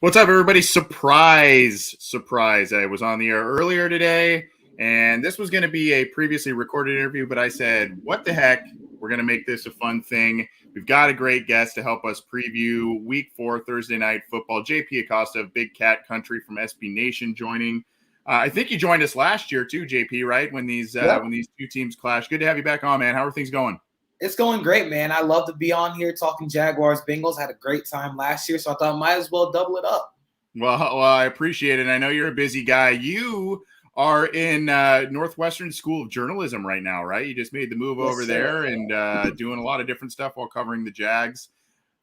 What's up, everybody? Surprise. I was on the air earlier today, and this was going to be a previously recorded interview, but I said, what the heck? We're going to make this a fun thing. We've got a great guest to help us preview Week 4 Thursday Night Football. JP Acosta of Big Cat Country from SB Nation joining. I think you joined us last year too, JP, right? When these two teams clash. Good to have you back on, man. How are things going? It's going great, man. I love to be on here talking Jaguars, Bengals. Had a great time last year, so I thought I might as well double it up. Well, I appreciate it. I know you're a busy guy. You are in Northwestern School of Journalism right now, right? You just made the move over there and doing a lot of different stuff while covering the Jags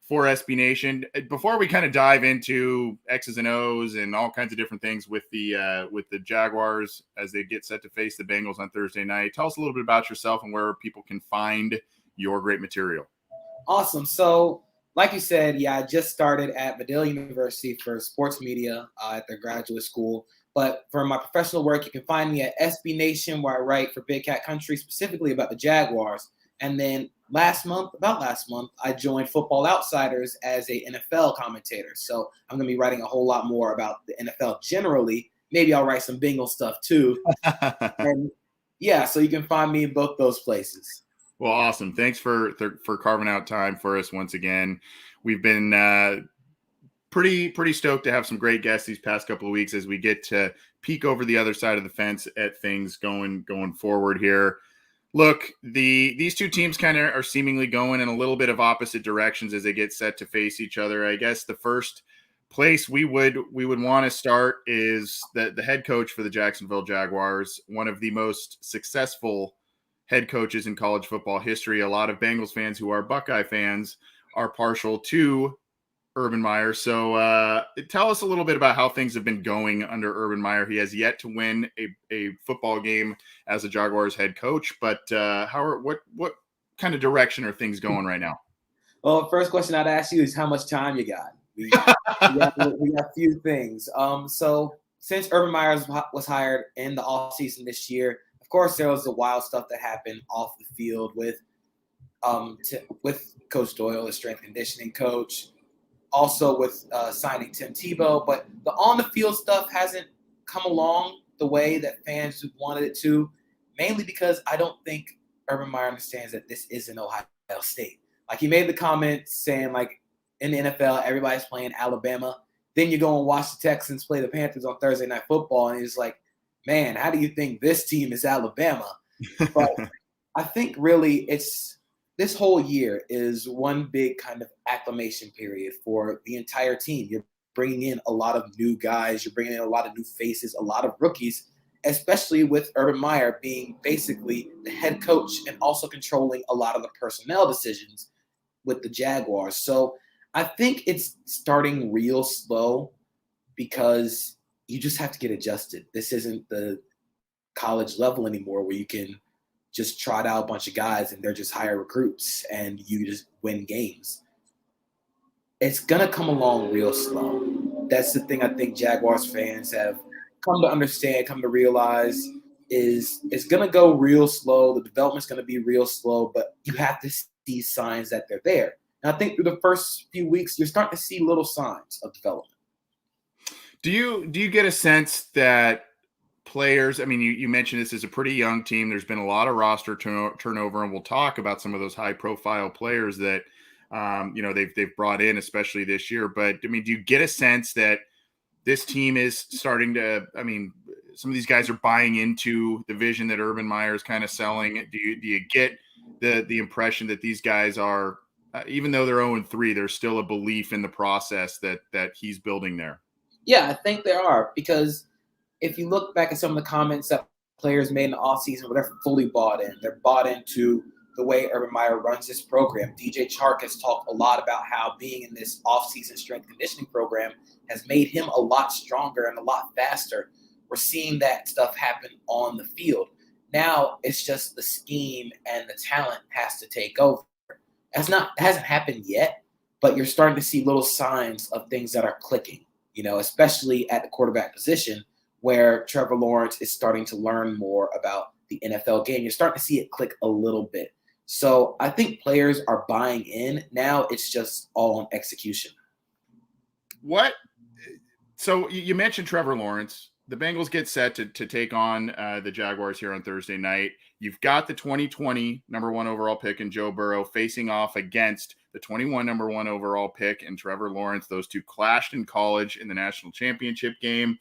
for SB Nation. Before we kind of dive into X's and O's and all kinds of different things with the Jaguars as they get set to face the Bengals on Thursday night, tell us a little bit about yourself and where people can find your great material. Awesome. So, like you said, I just started at Medill University for sports media at their graduate school. But for my professional work, you can find me at SB Nation, where I write for Big Cat Country, specifically about the Jaguars. And then last month, I joined Football Outsiders as a NFL commentator. So I'm going to be writing a whole lot more about the NFL generally. Maybe I'll write some Bengals stuff too. And so you can find me in both those places. Well, awesome. Thanks for carving out time for us once again. We've been pretty stoked to have some great guests these past couple of weeks as we get to peek over the other side of the fence at things going forward here. Look, these two teams kind of are seemingly going in a little bit of opposite directions as they get set to face each other. I guess the first place we would want to start is the head coach for the Jacksonville Jaguars, one of the most successful head coaches in college football history. A lot of Bengals fans who are Buckeye fans are partial to Urban Meyer. So tell us a little bit about how things have been going under Urban Meyer. He has yet to win a football game as a Jaguars head coach, but what kind of direction are things going right now? Well, first question I'd ask you is how much time you got? We got a few things. So since Urban Meyer was hired in the offseason this year, of course, there was the wild stuff that happened off the field with Coach Doyle, the strength conditioning coach, also with signing Tim Tebow. But the on-the-field stuff hasn't come along the way that fans wanted it to, mainly because I don't think Urban Meyer understands that this isn't Ohio State. Like, he made the comment saying, like, in the NFL, everybody's playing Alabama. Then you go and watch the Texans play the Panthers on Thursday Night Football, and he's like, man, how do you think this team is Alabama? But I think really this whole year is one big kind of acclimation period for the entire team. You're bringing in a lot of new guys. You're bringing in a lot of new faces, a lot of rookies, especially with Urban Meyer being basically the head coach and also controlling a lot of the personnel decisions with the Jaguars. So I think it's starting real slow because you just have to get adjusted. This isn't the college level anymore where you can just trot out a bunch of guys and they're just higher recruits and you just win games. It's going to come along real slow. That's the thing I think Jaguars fans have come to understand, come to realize is it's going to go real slow. The development's going to be real slow, but you have to see signs that they're there. And I think through the first few weeks, you're starting to see little signs of development. Do you get a sense that players, I mean, you mentioned this is a pretty young team. There's been a lot of roster turnover, and we'll talk about some of those high-profile players that, they've brought in, especially this year. But, I mean, do you get a sense that this team is starting to, I mean, some of these guys are buying into the vision that Urban Meyer is kind of selling? Do you get the impression that these guys are, even though they're 0-3, there's still a belief in the process that he's building there? Yeah, I think there are, because if you look back at some of the comments that players made in the offseason, where they're fully bought in. They're bought into the way Urban Meyer runs this program. DJ Chark has talked a lot about how being in this offseason strength conditioning program has made him a lot stronger and a lot faster. We're seeing that stuff happen on the field. Now it's just the scheme and the talent has to take over. It hasn't happened yet, but you're starting to see little signs of things that are clicking, especially at the quarterback position, where Trevor Lawrence is starting to learn more about the NFL game. You're starting to see it click a little bit. So I think players are buying in. Now it's just all on execution. What So you mentioned Trevor Lawrence. The Bengals get set to take on the Jaguars here on Thursday night. You've got the 2020 number 1 overall pick in Joe Burrow facing off against the 21 number 1 overall pick in Trevor Lawrence. Those two clashed in college in the national championship game.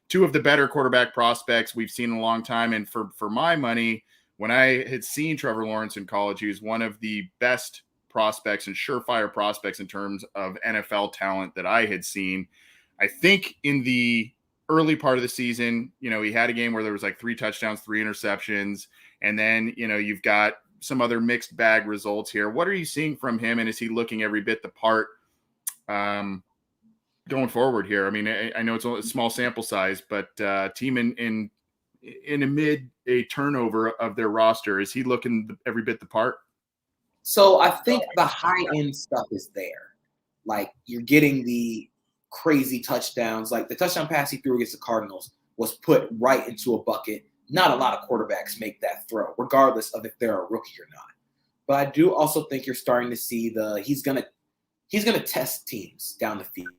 Two of the better quarterback prospects we've seen in a long time. And for my money, when I had seen Trevor Lawrence in college, he was one of the best prospects and surefire prospects in terms of NFL talent that I had seen. I think in the early part of the season, he had a game where there was like 3 touchdowns, 3 interceptions. And then, you've got some other mixed bag results here. What are you seeing from him? And is he looking every bit the part going forward here? I mean, I know it's a small sample size, but team in amid a turnover of their roster, is he looking every bit the part? So I think the high end stuff is there. Like, you're getting the crazy touchdowns. Like the touchdown pass he threw against the Cardinals was put right into a bucket. Not a lot of quarterbacks make that throw, regardless of if they're a rookie or not. But I do also think you're starting to see he's gonna test teams down the field.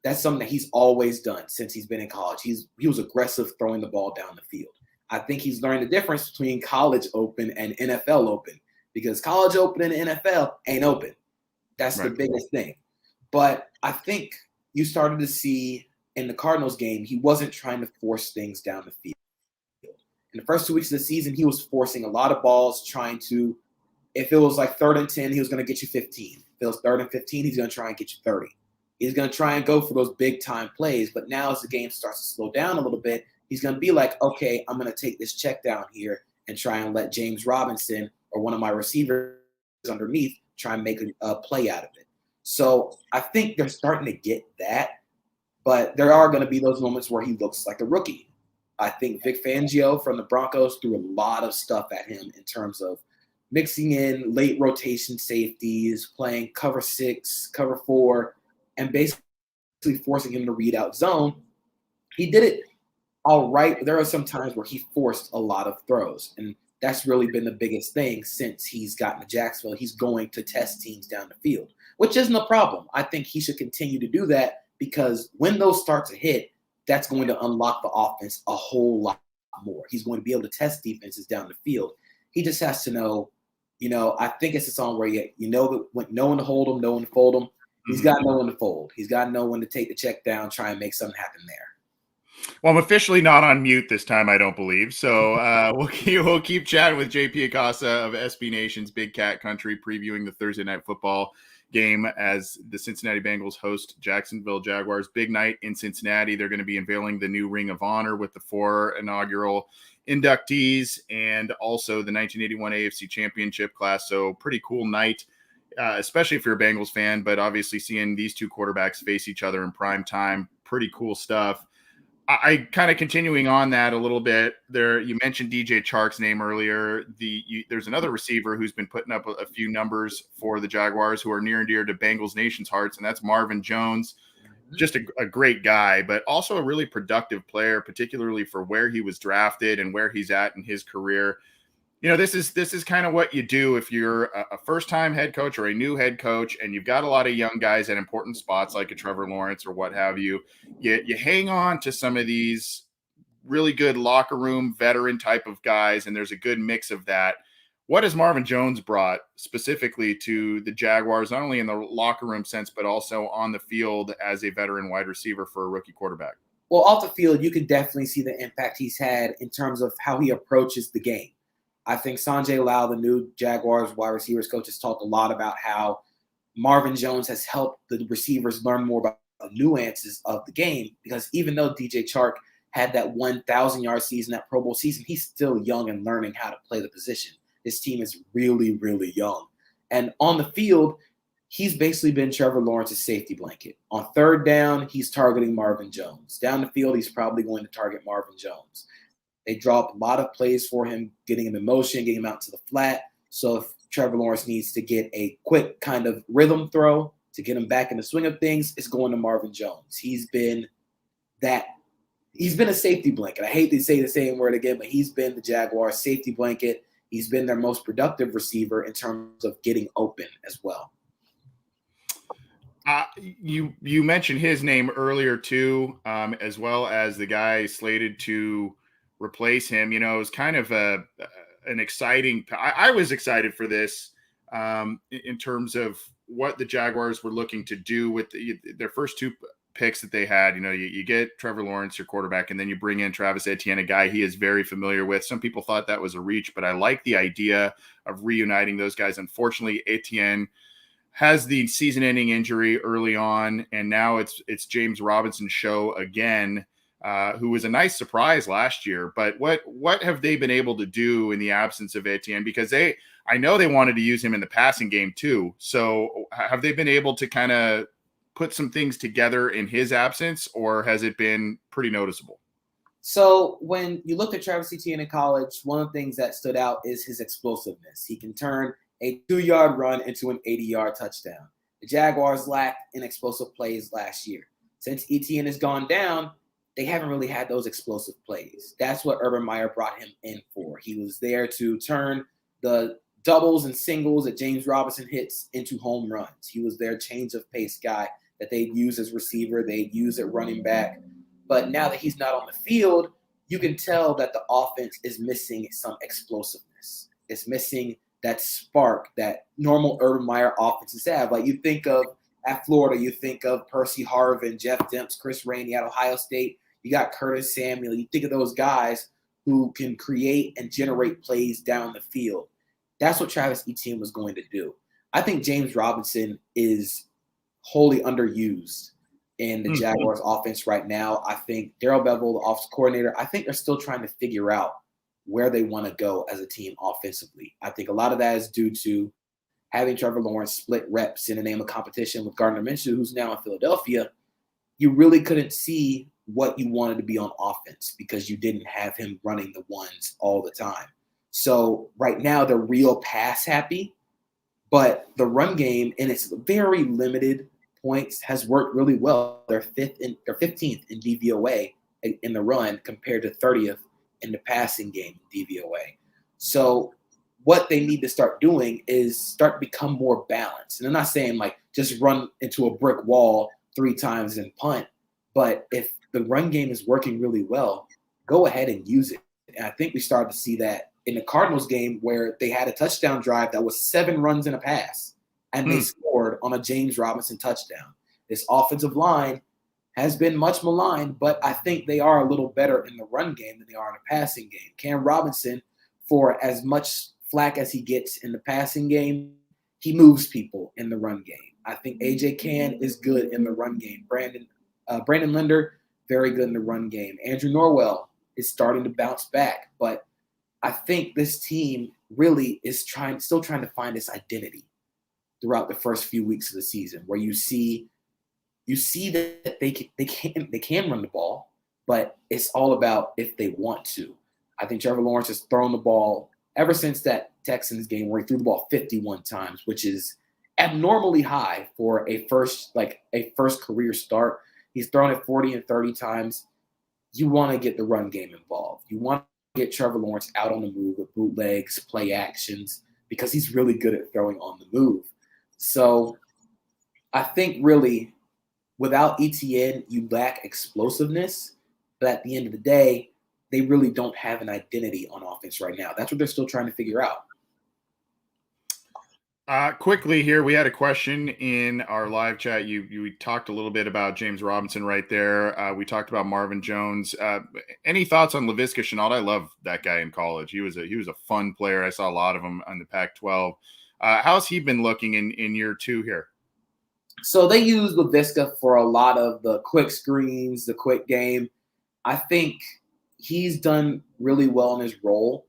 That's something that he's always done since he's been in college. He was aggressive throwing the ball down the field. I think he's learned the difference between college open and NFL open, because college open and NFL ain't open. That's right. The biggest thing. But I think you started to see in the Cardinals game, he wasn't trying to force things down the field. In the first 2 weeks of the season, he was forcing a lot of balls, trying to, if it was like 3rd and 10, he was going to get you 15. If it was 3rd and 15, he's going to try and get you 30. He's going to try and go for those big time plays. But now as the game starts to slow down a little bit, he's going to be like, okay, I'm going to take this check down here and try and let James Robinson or one of my receivers underneath try and make a play out of it. So I think they're starting to get that, but there are going to be those moments where he looks like a rookie. I think Vic Fangio from the Broncos threw a lot of stuff at him in terms of mixing in late rotation safeties, playing cover 6, cover 4, and basically forcing him to read out zone. He did it all right, but there are some times where he forced a lot of throws, and that's really been the biggest thing since he's gotten to Jacksonville. He's going to test teams down the field, which isn't a problem. I think he should continue to do that, because when those start to hit, that's going to unlock the offense a whole lot more. He's going to be able to test defenses down the field. He just has to know, I think it's a song where you know when to hold him, know when to fold him. He's got to know when to fold. He's got to know when to take the check down, try and make something happen there. Well, I'm officially not on mute this time, I don't believe. So we'll keep chatting with JP Acosta of SB Nation's Big Cat Country, previewing the Thursday Night Football game as the Cincinnati Bengals host Jacksonville Jaguars. Big night in Cincinnati. They're going to be unveiling the new Ring of Honor with the 4 inaugural inductees and also the 1981 AFC Championship class. So pretty cool night, especially if you're a Bengals fan, but obviously seeing these two quarterbacks face each other in prime time, pretty cool stuff. I kind of continuing on that a little bit there. You mentioned DJ Chark's name earlier. There's another receiver who's been putting up a few numbers for the Jaguars who are near and dear to Bengals Nation's hearts, and that's Marvin Jones. Just a great guy, but also a really productive player, particularly for where he was drafted and where he's at in his career. This is kind of what you do if you're a first-time head coach or a new head coach, and you've got a lot of young guys at important spots like a Trevor Lawrence or what have you. You hang on to some of these really good locker room veteran type of guys, and there's a good mix of that. What has Marvin Jones brought specifically to the Jaguars, not only in the locker room sense, but also on the field as a veteran wide receiver for a rookie quarterback? Well, off the field, you can definitely see the impact he's had in terms of how he approaches the game. I think Sanjay Lau, the new Jaguars wide receivers coach, has talked a lot about how Marvin Jones has helped the receivers learn more about the nuances of the game, because even though DJ Chark had that 1,000-yard season, that Pro Bowl season, he's still young and learning how to play the position. This team is really, really young. And on the field, he's basically been Trevor Lawrence's safety blanket. On 3rd down, he's targeting Marvin Jones. Down the field, he's probably going to target Marvin Jones. They draw up a lot of plays for him, getting him in motion, getting him out to the flat. So if Trevor Lawrence needs to get a quick kind of rhythm throw to get him back in the swing of things, it's going to Marvin Jones. He's been a safety blanket. I hate to say the same word again, but he's been the Jaguars' safety blanket. He's been their most productive receiver in terms of getting open as well. You mentioned his name earlier too, as well as the guy slated to replace him. It was kind of an exciting. I was excited for this in terms of what the Jaguars were looking to do with their first two picks that they had. You get Trevor Lawrence, your quarterback, and then you bring in Travis Etienne, a guy he is very familiar with. Some people thought that was a reach, but I like the idea of reuniting those guys. Unfortunately, Etienne has the season-ending injury early on, and now it's James Robinson's show again, who was a nice surprise last year. But what have they been able to do in the absence of Etienne? Because I know they wanted to use him in the passing game too. So have they been able to kind of put some things together in his absence, or has it been pretty noticeable? So when you look at Travis Etienne in college, one of the things that stood out is his explosiveness. He can turn a 2-yard run into an 80-yard touchdown. The Jaguars lacked in explosive plays last year. Since Etienne has gone down, they haven't really had those explosive plays. That's what Urban Meyer brought him in for. He was there to turn the doubles and singles that James Robinson hits into home runs. He was their change of pace guy that they'd use as receiver, they'd use at running back. But now that he's not on the field, you can tell that the offense is missing some explosiveness. It's missing that spark that normal Urban Meyer offenses have. Like you think of at Florida, you think of Percy Harvin, Jeff Demps, Chris Rainey at Ohio State. You got Curtis Samuel. You think of those guys who can create and generate plays down the field. That's what Travis Etienne was going to do. I think James Robinson is wholly underused in the Jaguars offense right now. I think Darrell Bevell, the offensive coordinator, I think they're still trying to figure out where they want to go as a team offensively. I think a lot of that is due to having Trevor Lawrence split reps in the name of competition with Gardner Minshew, who's now in Philadelphia. You really couldn't see what you wanted to be on offense because you didn't have him running the ones all the time. So right now they're real pass happy, but the run game in its very limited points has worked really well. They're 15th in DVOA in the run compared to 30th in the passing game DVOA. So what they need to start doing is start to become more balanced. And I'm not saying like just run into a brick wall 3 times and punt, but if the run game is working really well, go ahead and use it. And I think we started to see that in the Cardinals game where they had a touchdown drive that was 7 runs and a pass, and they scored on a James Robinson touchdown. This offensive line has been much maligned, but I think they are a little better in the run game than they are in the passing game. Cam Robinson, for as much flack as he gets in the passing game, he moves people in the run game. I think A.J. Cann is good in the run game. Brandon Linder, very good in the run game. Andrew Norwell is starting to bounce back, but I think this team really is still trying to find its identity throughout the first few weeks of the season, where you see that they can run the ball, but it's all about if they want to. I think Trevor Lawrence has thrown the ball ever since that Texans game where he threw the ball 51 times, which is abnormally high for a first career start. He's thrown it 40 and 30 times. You want to get the run game involved. You want to get Trevor Lawrence out on the move with bootlegs, play actions, because he's really good at throwing on the move. So I think really without ETN, you lack explosiveness. But at the end of the day, they really don't have an identity on offense right now. That's what they're still trying to figure out. Quickly here, we had a question in our live chat. You talked a little bit about James Robinson right there. We talked about Marvin Jones. Any thoughts on Laviska Shenault? I love that guy in college. He was a fun player. I saw a lot of him on the Pac-12. How's he been looking in year 2 here? So they use Laviska for a lot of the quick screens, the quick game. I think he's done really well in his role.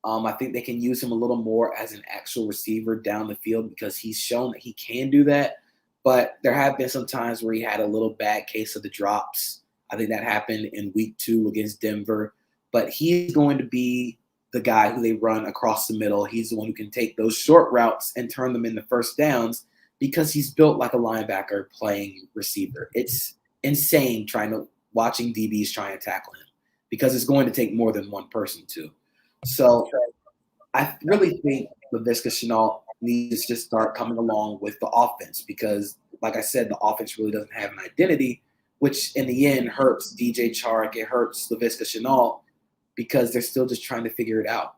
I think they can use him a little more as an actual receiver down the field because he's shown that he can do that. But there have been some times where he had a little bad case of the drops. I think that happened in week 2 against Denver. But he's going to be the guy who they run across the middle. He's the one who can take those short routes and turn them into first downs because he's built like a linebacker playing receiver. It's insane watching DBs try and tackle him because it's going to take more than one person to. So I really think Laviska Shenault needs to just start coming along with the offense because like I said, the offense really doesn't have an identity, which in the end hurts DJ Chark. It hurts Laviska Shenault because they're still just trying to figure it out.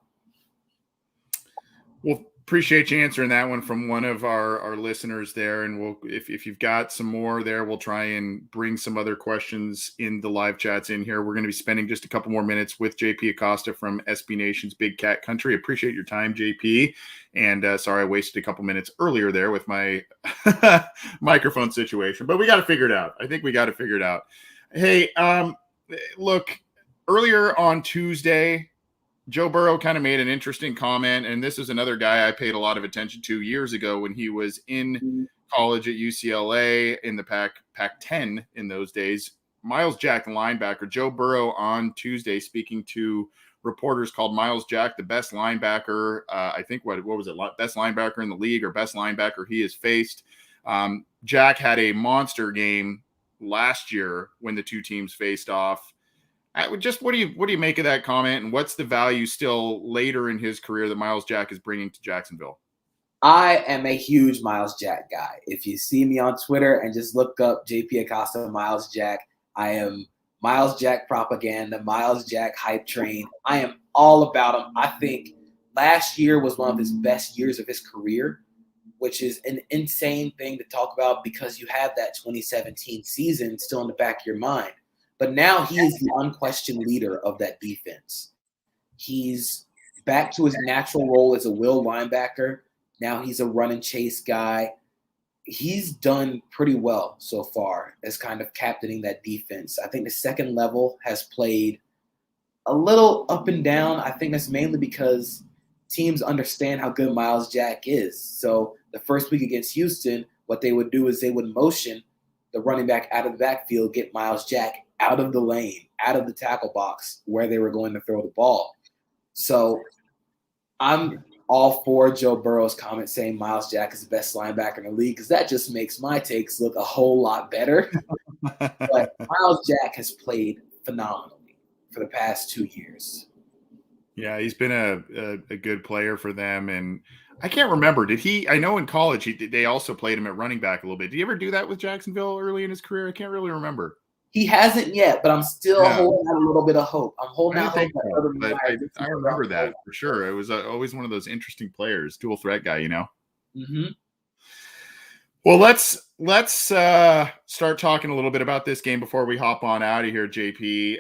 Well, appreciate you answering that one from one of our listeners there. And we'll, if you've got some more there, we'll try and bring some other questions in the live chats in here. We're going to be spending just a couple more minutes with JP Acosta from SB Nation's Big Cat Country. Appreciate your time, JP. And sorry, I wasted a couple minutes earlier there with my microphone situation, but we got to figure it out. I think we got to figure it out. Hey, look, earlier on Tuesday, Joe Burrow kind of made an interesting comment, and this is another guy I paid a lot of attention to years ago when he was in college at UCLA in the Pac-10 in those days. Myles Jack, linebacker. Joe Burrow on Tuesday speaking to reporters called Myles Jack the best linebacker. I think what was it? Best linebacker in the league or best linebacker he has faced. Jack had a monster game last year when the two teams faced off. What do you make of that comment, and what's the value still later in his career that Myles Jack is bringing to Jacksonville? I am a huge Myles Jack guy. If you see me on Twitter and just look up JP Acosta, Myles Jack, I am Myles Jack propaganda, Myles Jack hype train. I am all about him. I think last year was one of his best years of his career, which is an insane thing to talk about because you have that 2017 season still in the back of your mind. But now he is the unquestioned leader of that defense. He's back to his natural role as a will linebacker. Now he's a run and chase guy. He's done pretty well so far as kind of captaining that defense. I think the second level has played a little up and down. I think that's mainly because teams understand how good Myles Jack is. So the first week against Houston, what they would do is they would motion the running back out of the backfield, get Myles Jack out of the lane, out of the tackle box where they were going to throw the ball. So I'm all for Joe Burrow's comment saying Myles Jack is the best linebacker in the league because that just makes my takes look a whole lot better. But Myles Jack has played phenomenally for the past 2 years. Yeah, he's been a good player for them. And I can't remember. I know in college they also played him at running back a little bit. Did he ever do that with Jacksonville early in his career? I can't really remember. He hasn't yet, but I'm still holding out a little bit of hope. I'm holding out hope. I remember that for sure. It was always one of those interesting players, dual threat guy, you know? Mm-hmm. Well, let's start talking a little bit about this game before we hop on out of here, JP.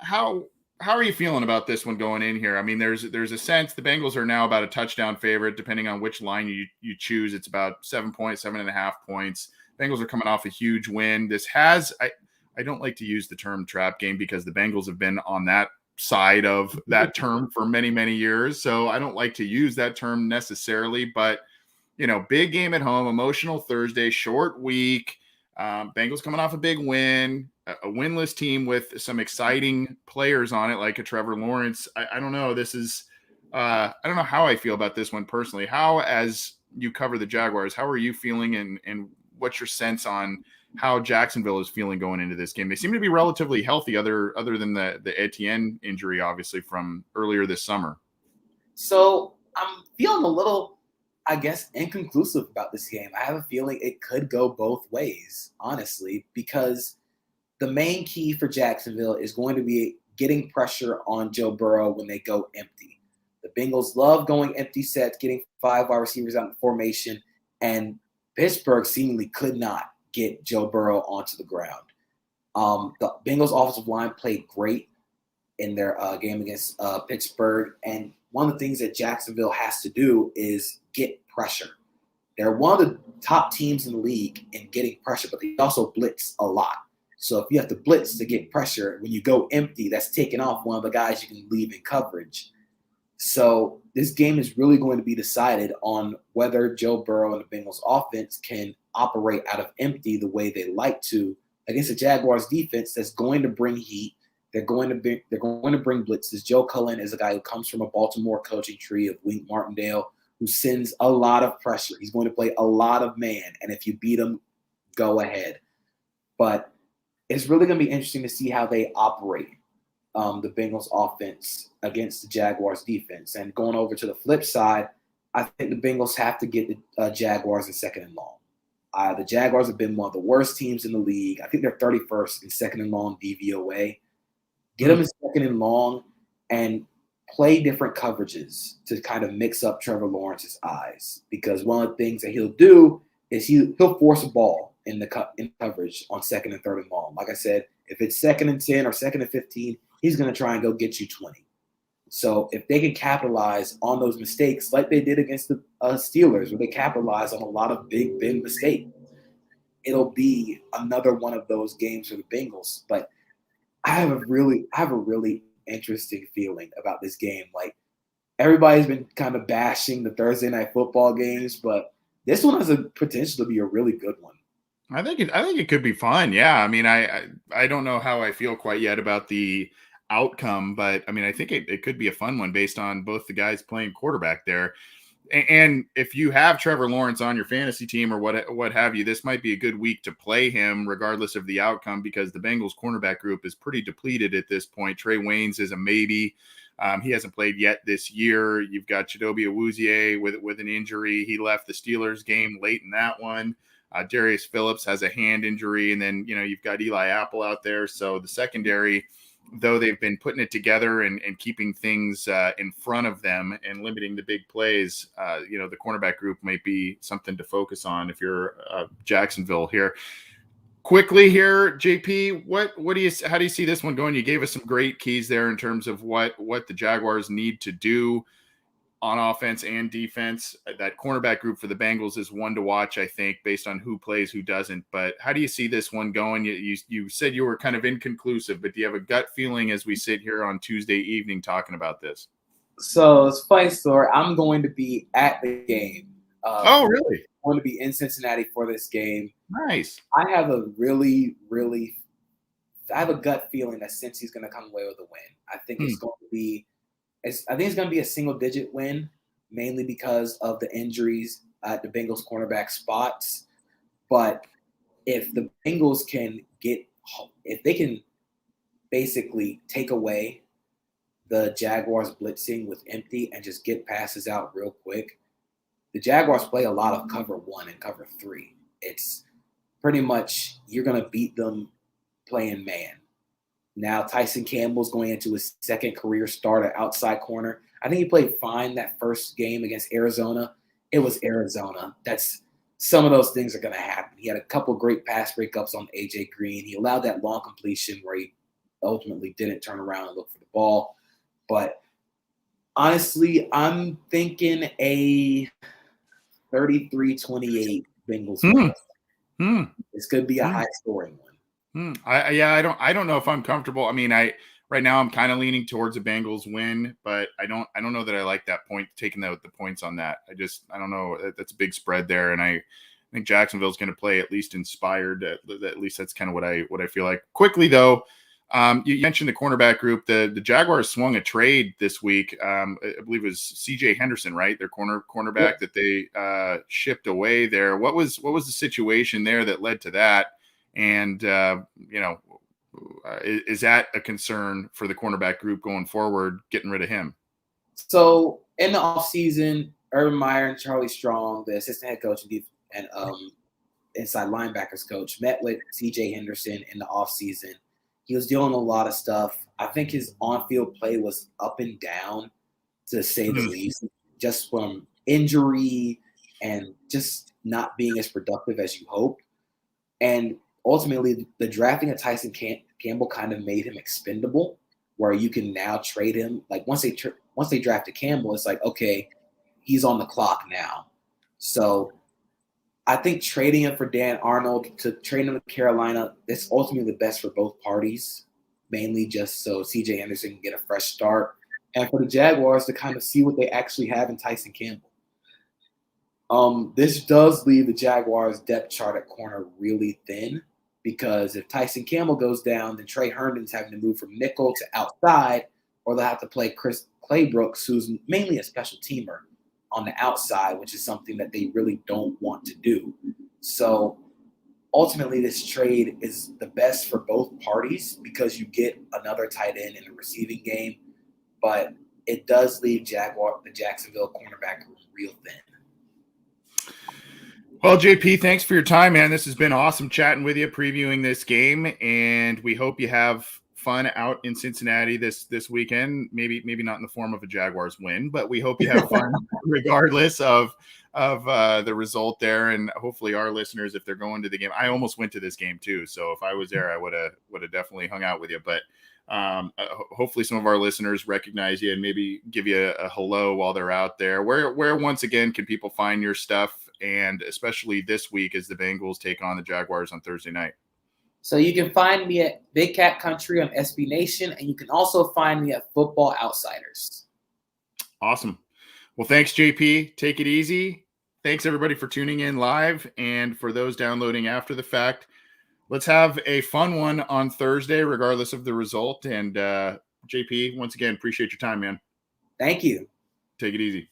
How are you feeling about this one going in here? I mean, there's a sense the Bengals are now about a touchdown favorite, depending on which line you choose. It's about 7.5 points. Bengals are coming off a huge win. This has, I don't like to use the term trap game because the Bengals have been on that side of that term for many, many years. So I don't like to use that term necessarily, but big game at home, emotional Thursday, short week. Bengals coming off a big win, a winless team with some exciting players on it, like a Trevor Lawrence. I don't know. This is, I don't know how I feel about this one personally. How, as you cover the Jaguars, how are you feeling and what's your sense on how Jacksonville is feeling going into this game? They seem to be relatively healthy other than the Etienne injury, obviously, from earlier this summer. So I'm feeling a little, I guess, inconclusive about this game. I have a feeling it could go both ways, honestly, because the main key for Jacksonville is going to be getting pressure on Joe Burrow when they go empty. The Bengals love going empty sets, getting 5 wide receivers out in formation, and Pittsburgh seemingly could not get Joe Burrow onto the ground. The Bengals offensive line played great in their game against Pittsburgh. And one of the things that Jacksonville has to do is get pressure. They're one of the top teams in the league in getting pressure, but they also blitz a lot. So if you have to blitz to get pressure, when you go empty, that's taking off one of the guys you can leave in coverage. So this game is really going to be decided on whether Joe Burrow and the Bengals offense can operate out of empty the way they like to against the Jaguars defense that's going to bring heat. They're going to bring blitzes. Joe Cullen is a guy who comes from a Baltimore coaching tree of Wink Martindale, who sends a lot of pressure. He's going to play a lot of man, and if you beat him, go ahead. But it's really going to be interesting to see how they operate. The Bengals offense against the Jaguars defense. And going over to the flip side, I think the Bengals have to get the Jaguars in second and long. The Jaguars have been one of the worst teams in the league. I think they're 31st in second and long DVOA. Get them in second and long and play different coverages to kind of mix up Trevor Lawrence's eyes. Because one of the things that he'll do is he'll force a ball in coverage on second and third and long. Like I said, if it's second and 10 or second and 15, he's going to try and go get you 20. So if they can capitalize on those mistakes like they did against the Steelers, where they capitalized on a lot of big mistakes, it'll be another one of those games for the Bengals. But I have a really interesting feeling about this game. Like, everybody's been kind of bashing the Thursday night football games, but this one has a potential to be a really good one. I think it could be fun. Yeah. I mean, I don't know how I feel quite yet about the outcome, but I mean, I think it could be a fun one based on both the guys playing quarterback there. And if you have Trevor Lawrence on your fantasy team or what have you, this might be a good week to play him regardless of the outcome, because the Bengals cornerback group is pretty depleted at this point. Trey Waynes is a maybe. He hasn't played yet this year. You've got Chidobe Awuzie with an injury. He left the Steelers game late in that one. Darius Phillips has a hand injury, and then you've got Eli Apple out there. So the secondary, though they've been putting it together and keeping things in front of them and limiting the big plays, the cornerback group might be something to focus on if you're Jacksonville here. Quickly here, JP, how do you see this one going? You gave us some great keys there in terms of what the Jaguars need to do on offense and defense. That cornerback group for the Bengals is one to watch, I think, based on who plays, who doesn't. But how do you see this one going? You said you were kind of inconclusive, but do you have a gut feeling as we sit here on Tuesday evening talking about this? So it's a funny story. I'm going to be at the game. Oh, really? I'm going to be in Cincinnati for this game. Nice. I have a gut feeling that Cincy's going to come away with a win. I think it's going to be a single-digit win, mainly because of the injuries at the Bengals cornerback spots. But if the Bengals can basically take away the Jaguars blitzing with empty and just get passes out real quick, the Jaguars play a lot of cover 1 and cover 3. It's pretty much you're going to beat them playing man. Now Tyson Campbell's going into his second career start at outside corner. I think he played fine that first game against Arizona. It was Arizona. Some of those things are going to happen. He had a couple great pass breakups on A.J. Green. He allowed that long completion where he ultimately didn't turn around and look for the ball. But honestly, I'm thinking a 33-28 Bengals win. This could be a high-scoring one. I don't know if I'm comfortable. I mean, right now I'm kind of leaning towards a Bengals win, but I don't know that I like that point, taking the points on that. I don't know. That's a big spread there, and I think Jacksonville's going to play at least inspired. At least that's kind of what I feel like. Quickly though, you mentioned the cornerback group. The Jaguars swung a trade this week. I believe it was C.J. Henderson, right? Their cornerback that they shipped away there. What was the situation there that led to that? And, is that a concern for the cornerback group going forward, getting rid of him? So in the offseason, Urban Meyer and Charlie Strong, the assistant head coach and inside linebackers coach, met with C.J. Henderson in the offseason. He was dealing with a lot of stuff. I think his on-field play was up and down, to say the least, just from injury and just not being as productive as you hoped. And ultimately, the drafting of Tyson Campbell kind of made him expendable, where you can now trade him. Like once they drafted Campbell, it's like, okay, he's on the clock now. So I think trading him for Dan Arnold, to trade him to Carolina, it's ultimately the best for both parties, mainly just so C.J. Henderson can get a fresh start, and for the Jaguars to kind of see what they actually have in Tyson Campbell. This does leave the Jaguars' depth chart at corner really thin, because if Tyson Campbell goes down, then Trey Herndon's having to move from nickel to outside, or they'll have to play Chris Claybrooks, who's mainly a special teamer, on the outside, which is something that they really don't want to do. So ultimately, this trade is the best for both parties because you get another tight end in the receiving game. But it does leave the Jacksonville cornerback room real thin. Well, JP, thanks for your time, man. This has been awesome chatting with you, previewing this game, and we hope you have fun out in Cincinnati this weekend. Maybe not in the form of a Jaguars win, but we hope you have fun regardless of the result there. And hopefully our listeners, if they're going to the game, I almost went to this game too. So if I was there, I would have definitely hung out with you. But hopefully some of our listeners recognize you and maybe give you a hello while they're out there. Where once again can people find your stuff? And especially this week as the Bengals take on the Jaguars on Thursday night. So you can find me at Big Cat Country on SB Nation, and you can also find me at Football Outsiders. Awesome. Well, thanks, JP. Take it easy. Thanks, everybody, for tuning in live. And for those downloading after the fact, let's have a fun one on Thursday, regardless of the result. And JP, once again, appreciate your time, man. Thank you. Take it easy.